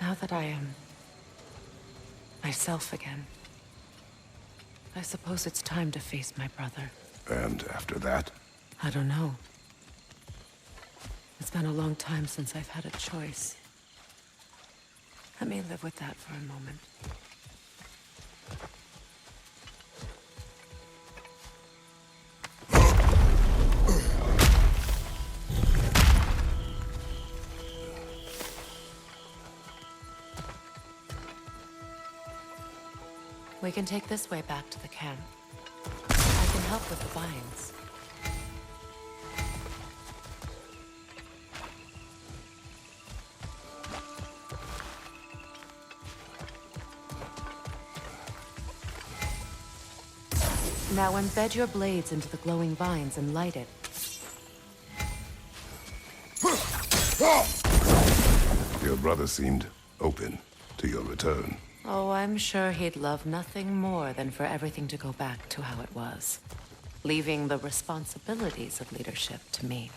Now that I am myself again, I suppose it's time to face my brother. And after that? I don't know. It's been a long time since I've had a choice. Let me live with that for a moment. We can take this way back to the camp. I can help with the vines. Now embed your blades into the glowing vines and light it. Your brother seemed open to your return. Oh, I'm sure he'd love nothing more than for everything to go back to how it was, leaving the responsibilities of leadership to me.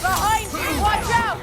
Behind you! Watch out!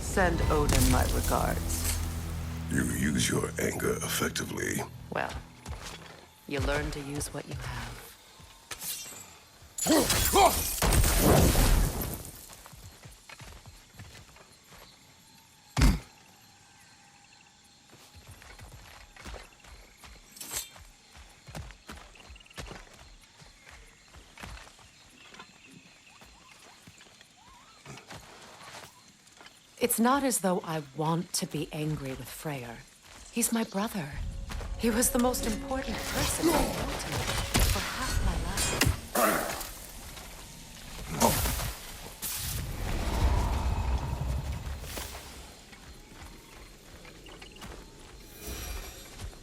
Send Odin my regards. You use your anger effectively. Well, you learn to use what you have. It's not as though I want to be angry with Freyr. He's my brother. He was the most important person I know to me for half my life.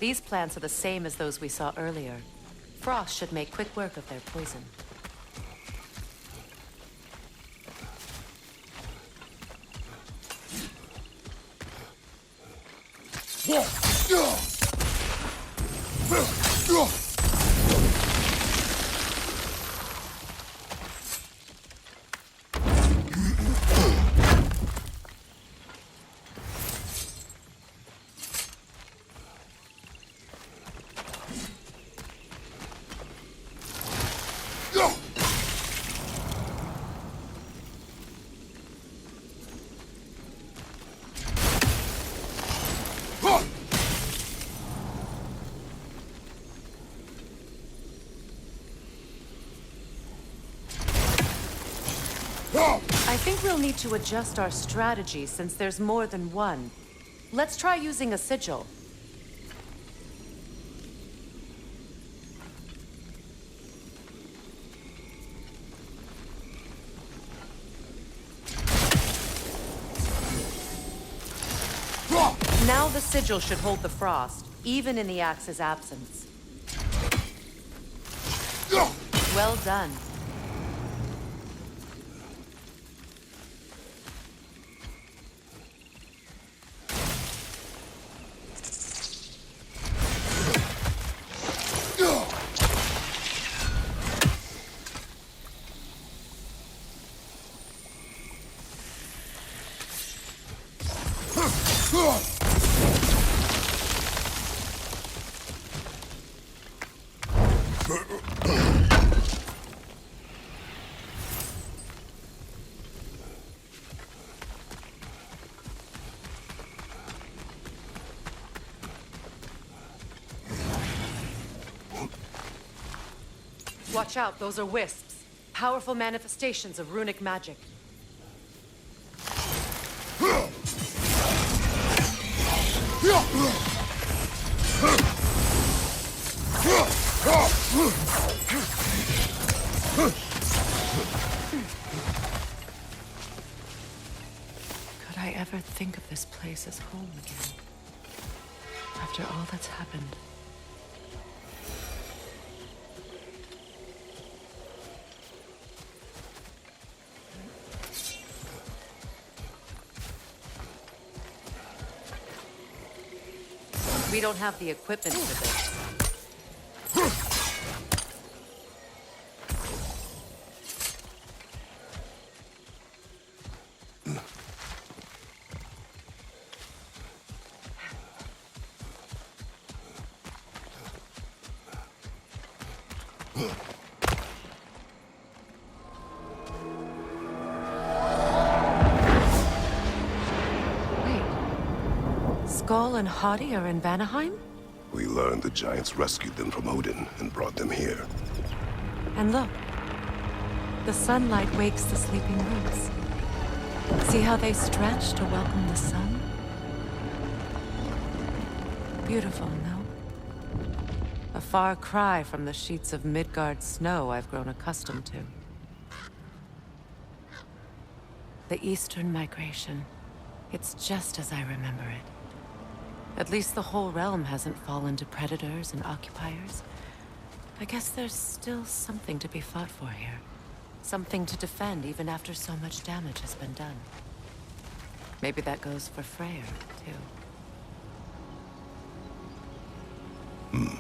These plants are the same as those we saw earlier. Frost should make quick work of their poison. I think we'll need to adjust our strategy since there's more than one. Let's try using a sigil. Now the sigil should hold the frost, even in the axe's absence. Well done. Watch out, those are wisps. Powerful manifestations of runic magic. Could I ever think of this place as home again? After all that's happened. We don't have the equipment for this. Skoll and Hati are in Vanaheim? We learned the giants rescued them from Odin and brought them here. And look, the sunlight wakes the sleeping roots. See how they stretch to welcome the sun? Beautiful, no? A far cry from the sheets of Midgard snow I've grown accustomed to. The Eastern migration. It's just as I remember it. At least the whole realm hasn't fallen to predators and occupiers. I guess there's still something to be fought for here. Something to defend even after so much damage has been done. Maybe that goes for Freyr, too.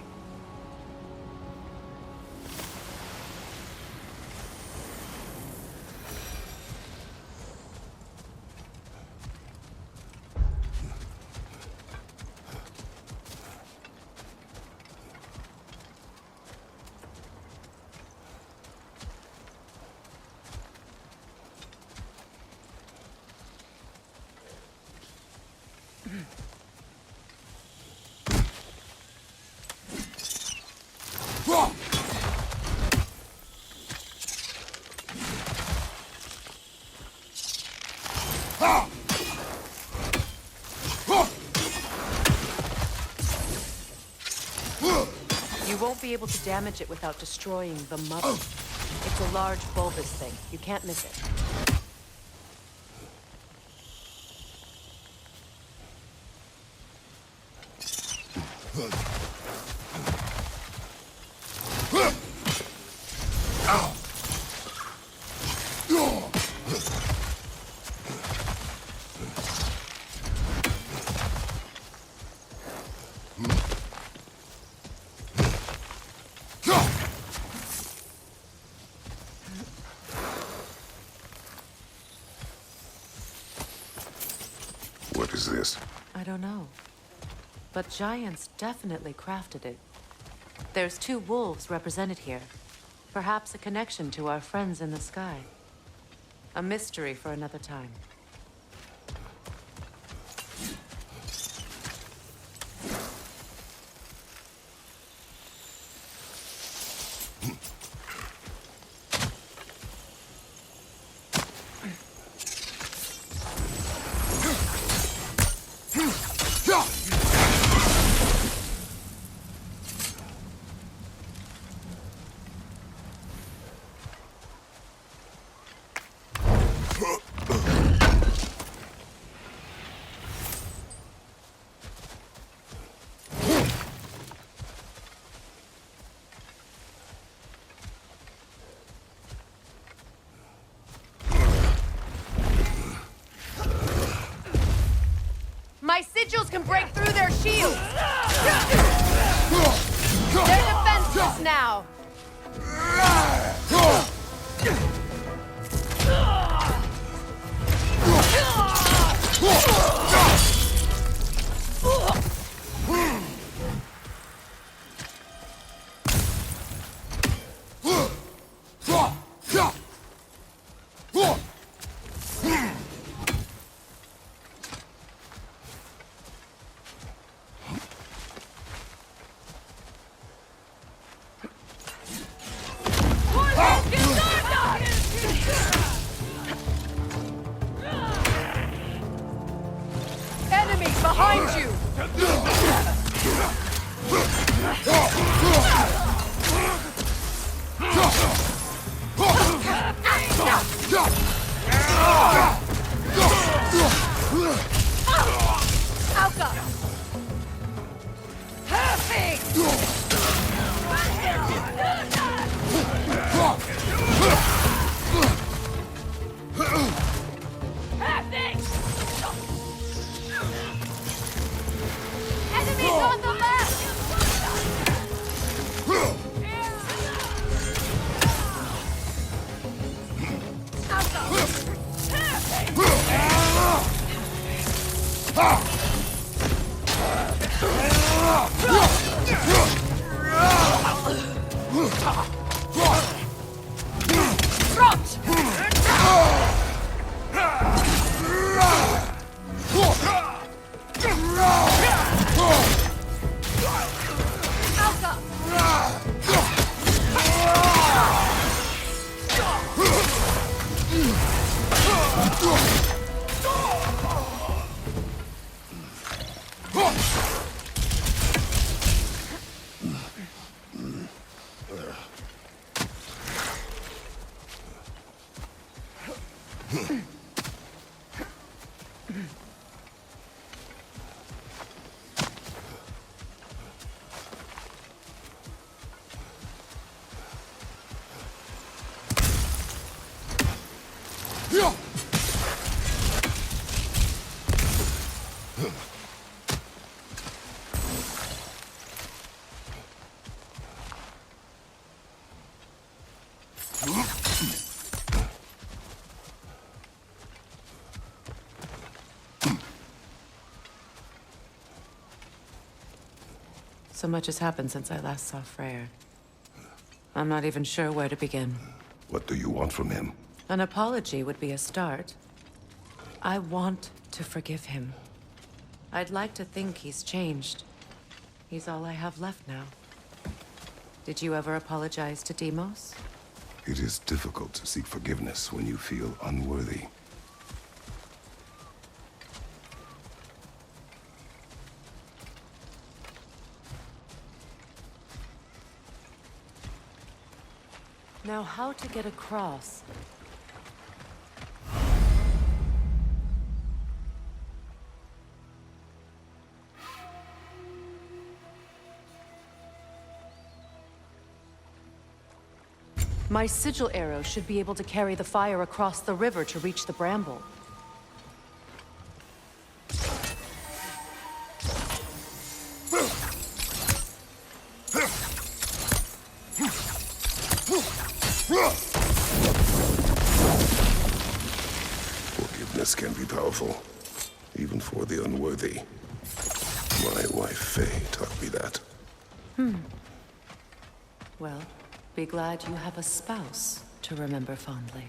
You won't be able to damage it without destroying the mother. It's a large bulbous thing. You can't miss it. What is this? I don't know. But giants definitely crafted it. There's 2 wolves represented here. Perhaps a connection to our friends in the sky. A mystery for another time. My sigils can break through their shields! They're defenseless now! Behind you! Alka! Enemies on the left! So much has happened since I last saw Freyr. I'm not even sure where to begin. What do you want from him? An apology would be a start. I want to forgive him. I'd like to think he's changed. He's all I have left now. Did you ever apologize to Deimos? It is difficult to seek forgiveness when you feel unworthy. Now, how to get across? My sigil arrow should be able to carry the fire across the river to reach the bramble. Forgiveness can be powerful, even for the unworthy. My wife, Faye, taught me that. Well, be glad you have a spouse to remember fondly.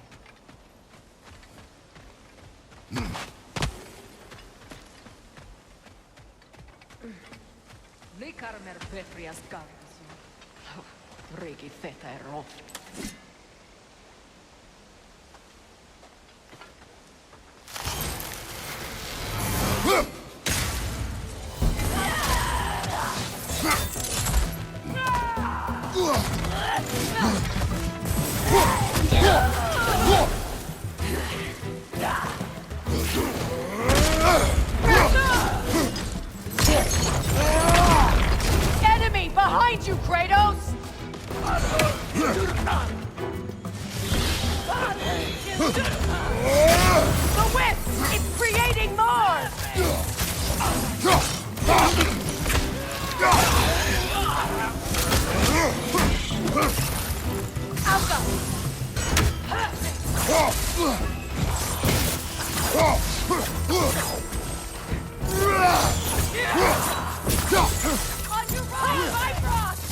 Enemy behind you, Kratos! The whip! It's creating more! On your right, Bifrost!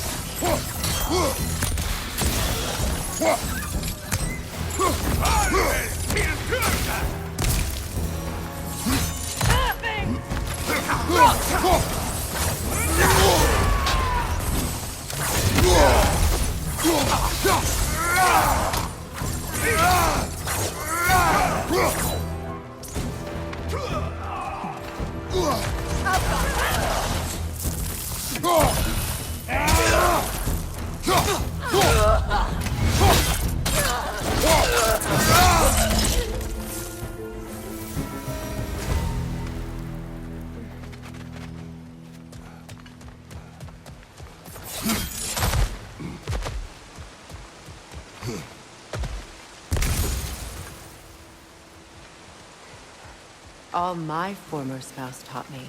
All my former spouse taught me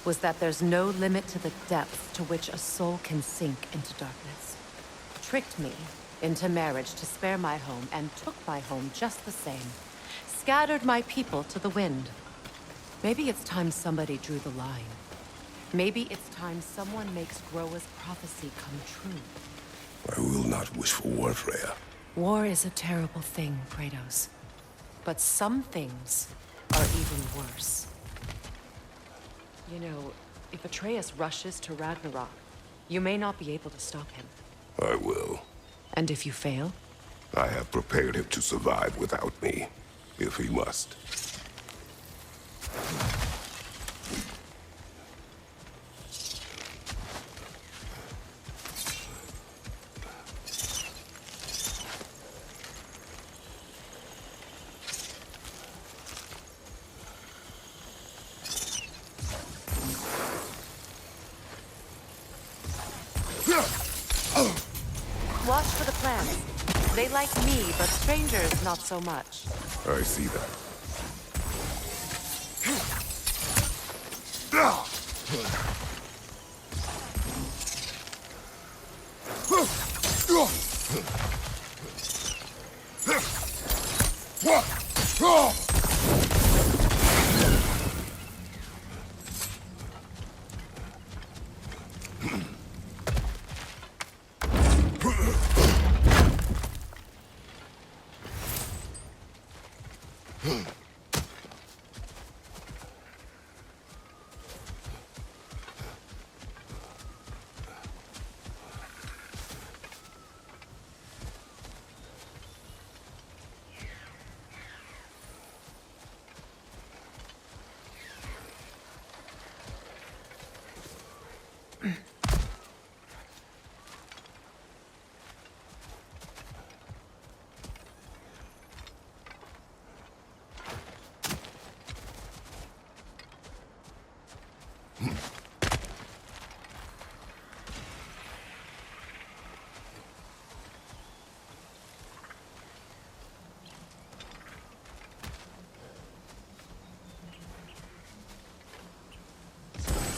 was that there's no limit to the depth to which a soul can sink into darkness. Tricked me into marriage to spare my home and took my home just the same. Scattered my people to the wind. Maybe it's time somebody drew the line. Maybe it's time someone makes Groa's prophecy come true. I will not wish for war, Freya. War is a terrible thing, Kratos. But some things are even worse. You know, if Atreus rushes to Ragnarok, you may not be able to stop him. I will. And if you fail? I have prepared him to survive without me, if he must. Watch for the plants. They like me, but strangers not so much. I see that.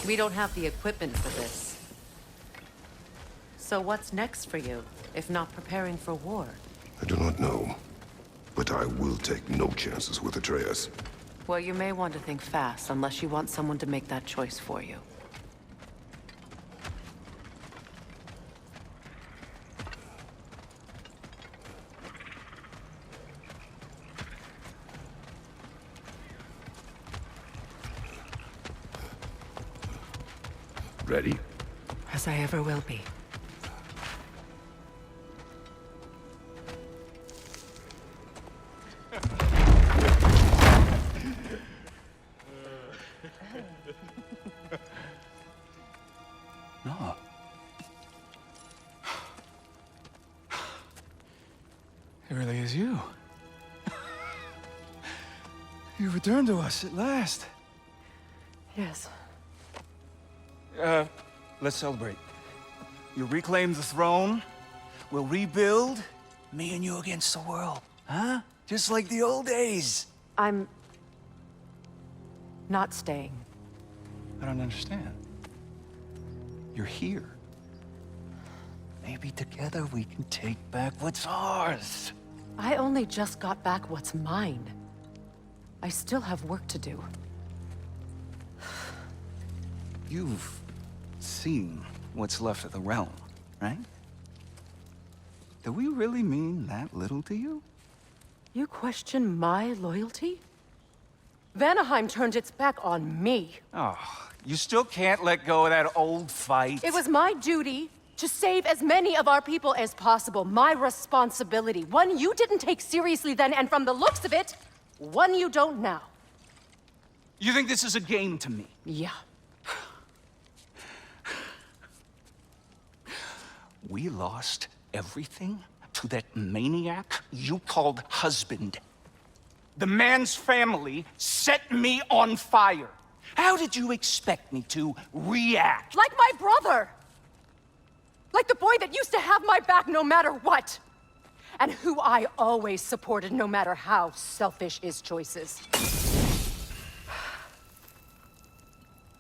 We don't have the equipment for this. So what's next for you, if not preparing for war? I do not know, but I will take no chances with Atreus. Well, you may want to think fast, unless you want someone to make that choice for you. Ready? As I ever will be. No. It really is you. You returned to us at last. Yes. Let's celebrate. You reclaim the throne. We'll rebuild. Me and you against the world. Huh? Just like the old days. I'm not staying. I don't understand. You're here. Maybe together we can take back what's ours. I only just got back what's mine. I still have work to do. You've seen what's left of the realm, right? Do we really mean that little to you? You question my loyalty? Vanaheim turned its back on me. Oh, you still can't let go of that old fight? It was my duty to save as many of our people as possible. My responsibility. One you didn't take seriously then, and from the looks of it, one you don't now. You think this is a game to me? Yeah. We lost everything to that maniac you called husband. The man's family set me on fire. How did you expect me to react? Like my brother! Like the boy that used to have my back no matter what! And who I always supported no matter how selfish his choices.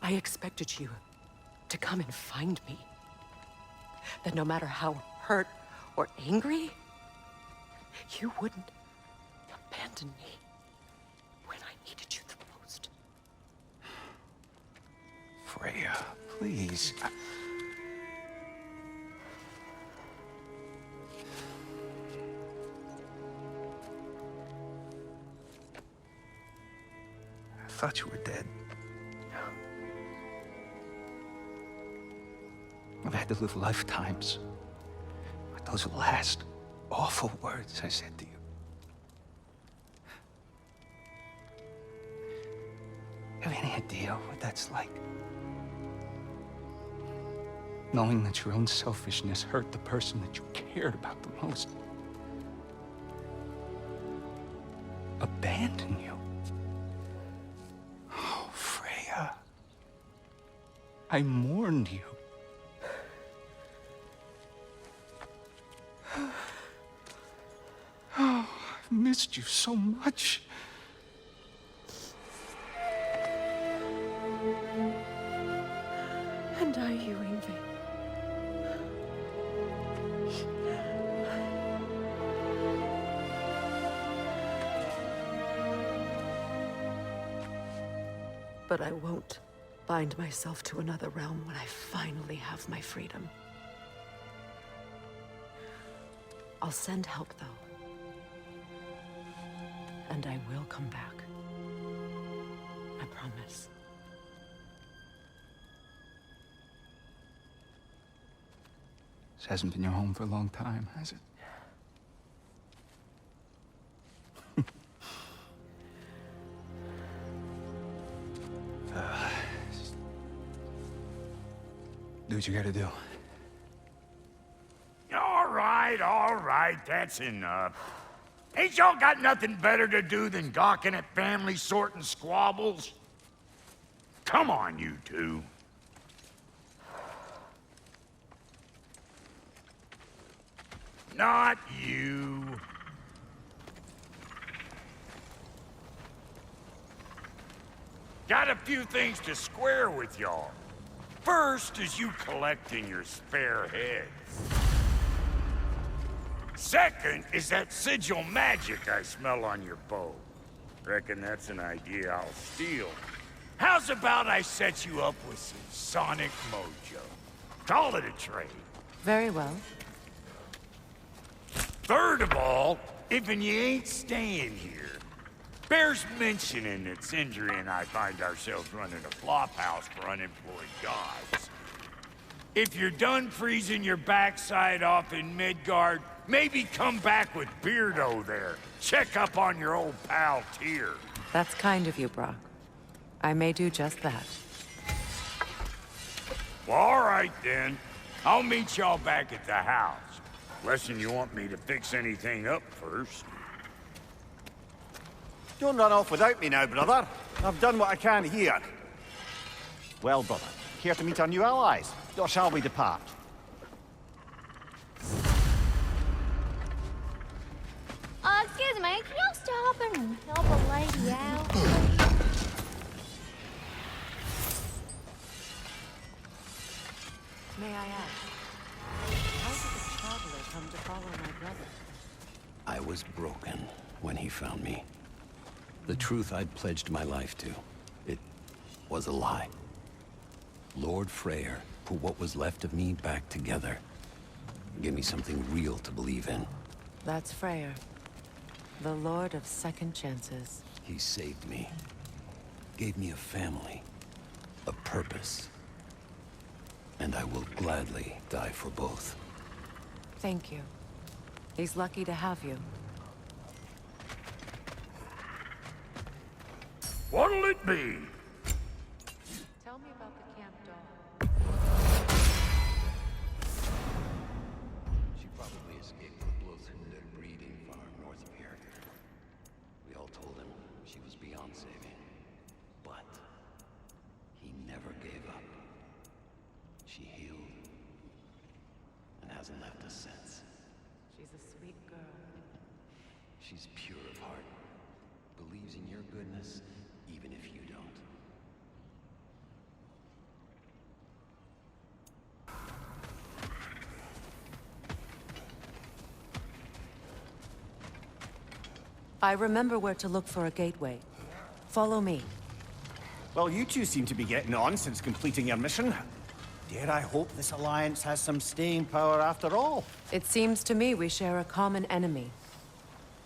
I expected you to come and find me. That no matter how hurt or angry, you wouldn't abandon me when I needed you the most. Freya, please. I thought you were dead. I've had to live lifetimes with those last awful words I said to you. Have any idea what that's like? Knowing that your own selfishness hurt the person that you cared about the most. Abandon you. Oh, Freya. I mourned you. Oh, I've missed you so much. And are you, Yngvi? But I won't bind myself to another realm when I finally have my freedom. I'll send help, though. And I will come back. I promise. This hasn't been your home for a long time, has it? Do what you gotta do. All right, that's enough. Ain't y'all got nothing better to do than gawking at family sorting squabbles? Come on, you two. Not you. Got a few things to square with y'all. First is you collecting your spare heads. Second is that sigil magic I smell on your bow. Reckon that's an idea I'll steal. How's about I set you up with some sonic mojo? Call it a trade. Very well. Third of all, if you ain't staying here, bears mentioning that Sindri and I find ourselves running a flop house for unemployed gods. If you're done freezing your backside off in Midgard, maybe come back with Beardo there. Check up on your old pal Tyr. That's kind of you, Brock. I may do just that. Well, all right then. I'll meet y'all back at the house. Unless you want me to fix anything up first. Don't run off without me now, brother. I've done what I can here. Well, brother, care to meet our new allies? Or shall we depart? Excuse me, can you stop and help a lady out? May I ask, how did the traveler come to follow my brother? I was broken when he found me. The truth I'd pledged my life to, it was a lie. Lord Freyr put what was left of me back together. Give me something real to believe in. That's Freyr, the Lord of Second Chances. He saved me. Gave me a family. A purpose. And I will gladly die for both. Thank you. He's lucky to have you. What'll it be? Tell me about the camp dog. She probably escaped the Blothhunder breeding farm north of here. We all told him she was beyond saving. But he never gave up. She healed and hasn't left us since. She's a sweet girl. She's pure of heart. Believes in your goodness, even if you don't. I remember where to look for a gateway. Follow me. Well, you two seem to be getting on since completing your mission. Dare I hope this alliance has some staying power after all? It seems to me we share a common enemy.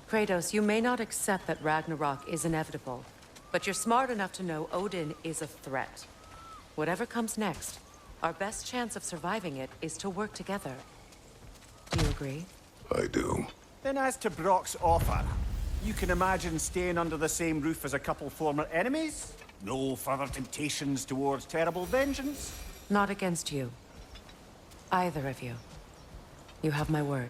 Kratos, you may not accept that Ragnarok is inevitable, but you're smart enough to know Odin is a threat. Whatever comes next, our best chance of surviving it is to work together. Do you agree? I do. Then as to Brock's offer, you can imagine staying under the same roof as a couple former enemies? No further temptations towards terrible vengeance? Not against you. Either of you. You have my word.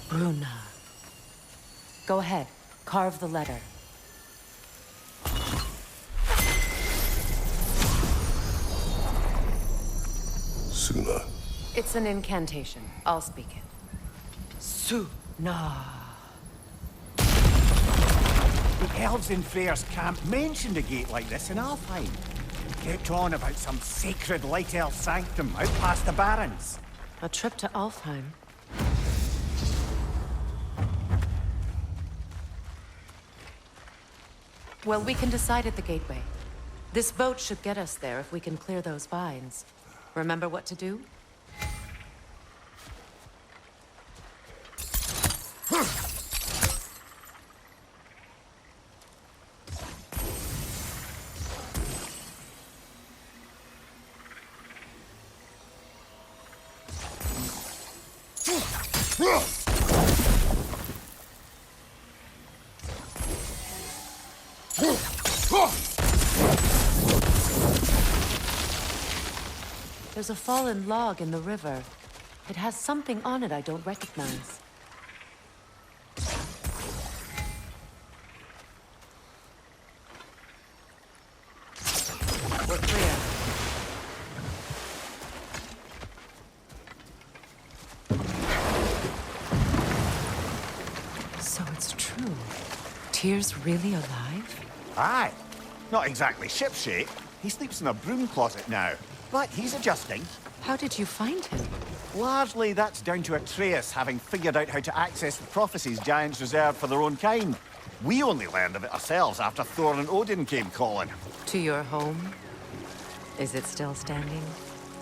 Bruna. Go ahead. Carve the letter. Suna. It's an incantation. I'll speak it. Suna. The elves in Freyr's camp mentioned a gate like this in Alfheim. Kept on about some sacred light elf sanctum out past the barrens. A trip to Alfheim. Well, we can decide at the gateway. This boat should get us there if we can clear those vines. Remember what to do? There's a fallen log in the river. It has something on it I don't recognize. We're clear. So it's true. Tyr's really alive? Aye. Not exactly shipshape. He sleeps in a broom closet now. But he's adjusting. How did you find him? Largely, that's down to Atreus having figured out how to access the prophecies giants reserved for their own kind. We only learned of it ourselves after Thor and Odin came calling. To your home? Is it still standing?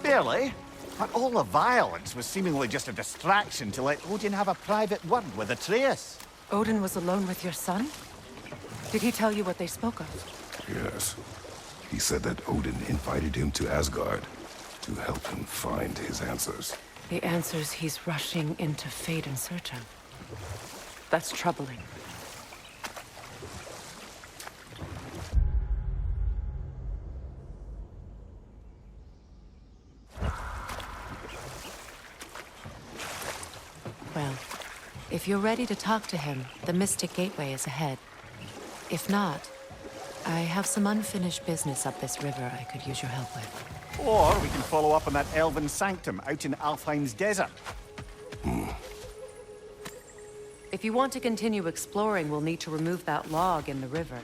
Barely. But all the violence was seemingly just a distraction to let Odin have a private word with Atreus. Odin was alone with your son? Did he tell you what they spoke of? Yes. He said that Odin invited him to Asgard to help him find his answers. The answers he's rushing into fate in search of. That's troubling. Well, if you're ready to talk to him, the Mystic Gateway is ahead. If not, I have some unfinished business up this river I could use your help with. Or we can follow up on that elven sanctum out in Alfheim's desert. If you want to continue exploring, we'll need to remove that log in the river.